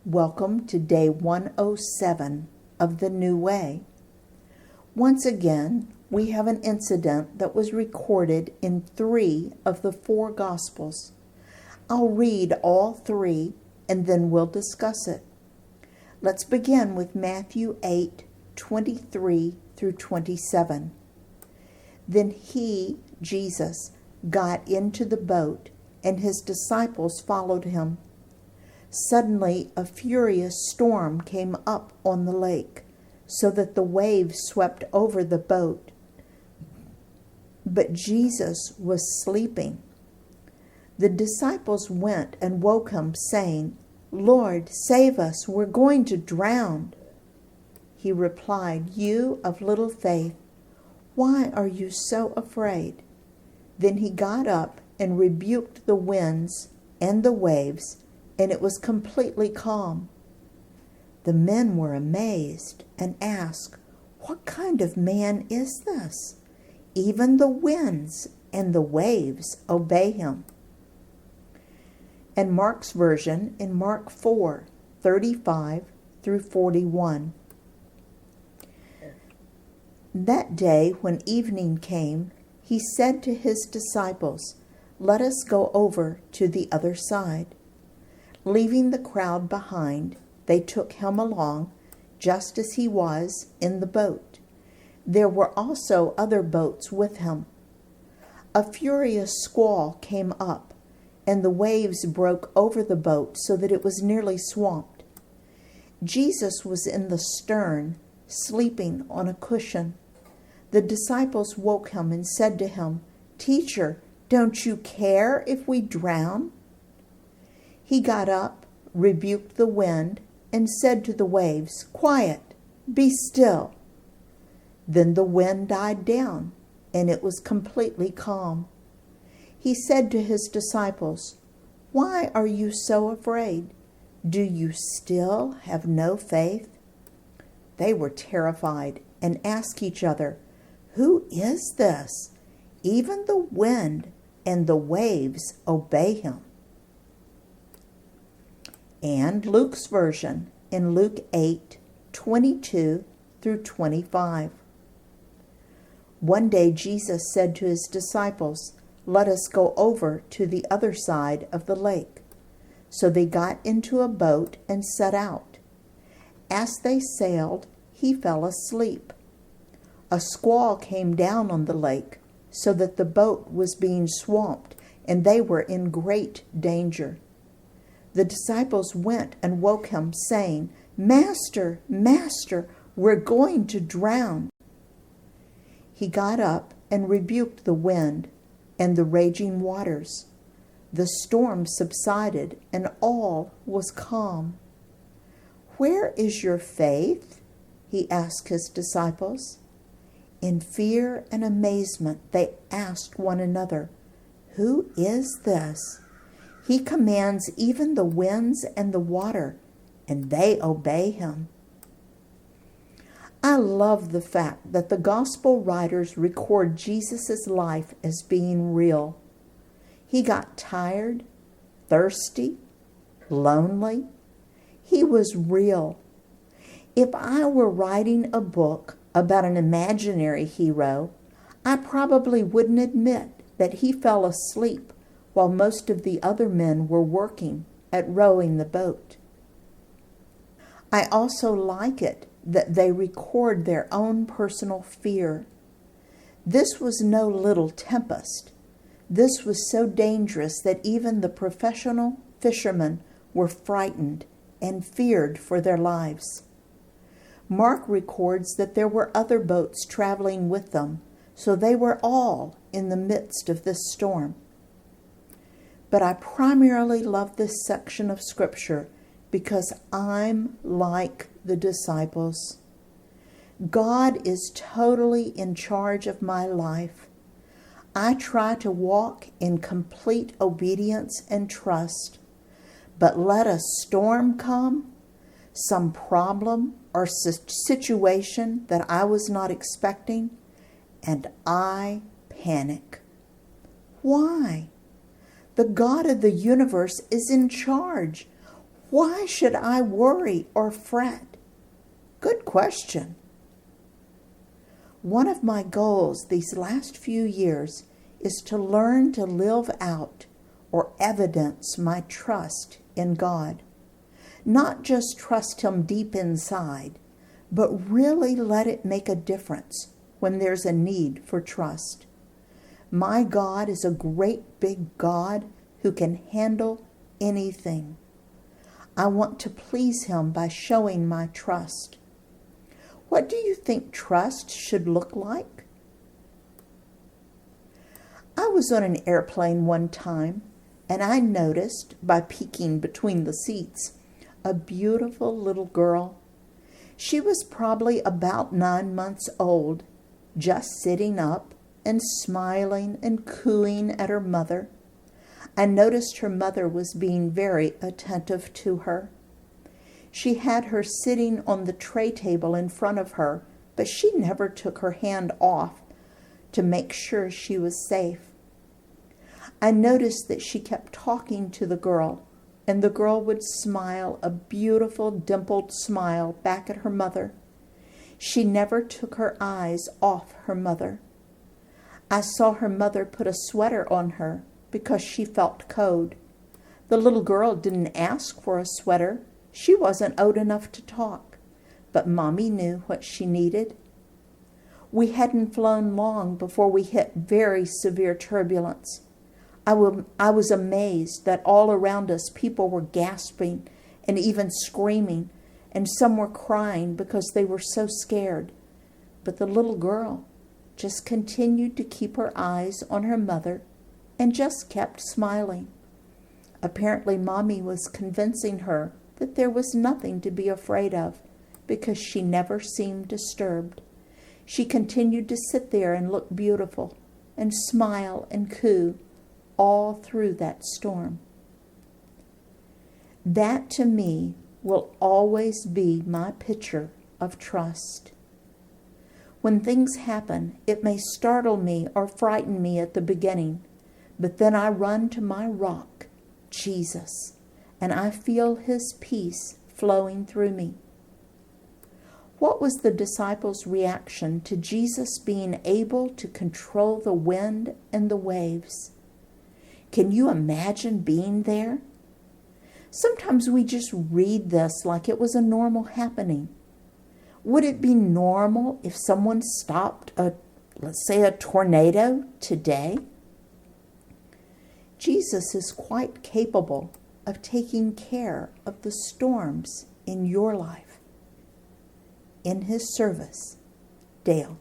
Welcome to day 107 of the New Way. Once again, we have an incident that was recorded in 3 of the 4 Gospels. I'll read all 3 and then we'll discuss it. Let's begin with Matthew 8:23 through 27. Then he, Jesus, got into the boat, and his disciples followed him. Suddenly a furious storm came up on the lake, so that the waves swept over the boat. But Jesus was sleeping. The disciples went and woke him, saying, "Lord, save us, we're going to drown." He replied, "You of little faith, why are you so afraid?" Then he got up and rebuked the winds and the waves, and it was completely calm. The men were amazed and asked, "What kind of man is this? Even the winds and the waves obey him." And Mark's version in Mark 4:35 through 41. That day when evening came, he said to his disciples, "Let us go over to the other side." Leaving the crowd behind, they took him along, just as he was, in the boat. There were also other boats with him. A furious squall came up, and the waves broke over the boat so that it was nearly swamped. Jesus was in the stern, sleeping on a cushion. The disciples woke him and said to him, "Teacher, don't you care if we drown?" He got up, rebuked the wind, and said to the waves, "Quiet, be still." Then the wind died down, and it was completely calm. He said to his disciples, "Why are you so afraid? Do you still have no faith?" They were terrified and asked each other, "Who is this? Even the wind and the waves obey him." And Luke's version in Luke 8:22 through 25. One day Jesus said to his disciples, "Let us go over to the other side of the lake." So they got into a boat and set out. As they sailed, he fell asleep. A squall came down on the lake, so that the boat was being swamped, and they were in great danger. The disciples went and woke him, saying, "Master, Master, we're going to drown." He got up and rebuked the wind and the raging waters. The storm subsided, and all was calm. "Where is your faith?" he asked his disciples. In fear and amazement, they asked one another, "Who is this? He commands even the winds and the water, and they obey him." I love the fact that the gospel writers record Jesus' life as being real. He got tired, thirsty, lonely. He was real. If I were writing a book about an imaginary hero, I probably wouldn't admit that he fell asleep while most of the other men were working at rowing the boat. I also like it that they record their own personal fear. This was no little tempest. This was so dangerous that even the professional fishermen were frightened and feared for their lives. Mark records that there were other boats traveling with them, so they were all in the midst of this storm. But I primarily love this section of Scripture because I'm like the disciples. God is totally in charge of my life. I try to walk in complete obedience and trust. But let a storm come, some problem or situation that I was not expecting, and I panic. Why? The God of the universe is in charge. Why should I worry or fret? Good question. One of my goals these last few years is to learn to live out or evidence my trust in God. Not just trust Him deep inside, but really let it make a difference when there's a need for trust. My God is a great big God who can handle anything. I want to please Him by showing my trust. What do you think trust should look like? I was on an airplane one time, and I noticed, by peeking between the seats, a beautiful little girl. She was probably about 9 months old, just sitting up and smiling and cooing at her mother. I noticed her mother was being very attentive to her. She had her sitting on the tray table in front of her, but she never took her hand off to make sure she was safe. I noticed that she kept talking to the girl, and the girl would smile a beautiful dimpled smile back at her mother. She never took her eyes off her mother. I saw her mother put a sweater on her because she felt cold. The little girl didn't ask for a sweater. She wasn't old enough to talk, but Mommy knew what she needed. We hadn't flown long before we hit very severe turbulence. I was amazed that all around us people were gasping and even screaming, and some were crying because they were so scared. But the little girl just continued to keep her eyes on her mother and just kept smiling. Apparently, Mommy was convincing her that there was nothing to be afraid of because she never seemed disturbed. She continued to sit there and look beautiful and smile and coo all through that storm. That, to me, will always be my picture of trust. When things happen, it may startle me or frighten me at the beginning, but then I run to my rock, Jesus, and I feel His peace flowing through me. What was the disciples' reaction to Jesus being able to control the wind and the waves? Can you imagine being there? Sometimes we just read this like it was a normal happening. Would it be normal if someone stopped let's say a tornado today? Jesus is quite capable of taking care of the storms in your life. In His service, Dale.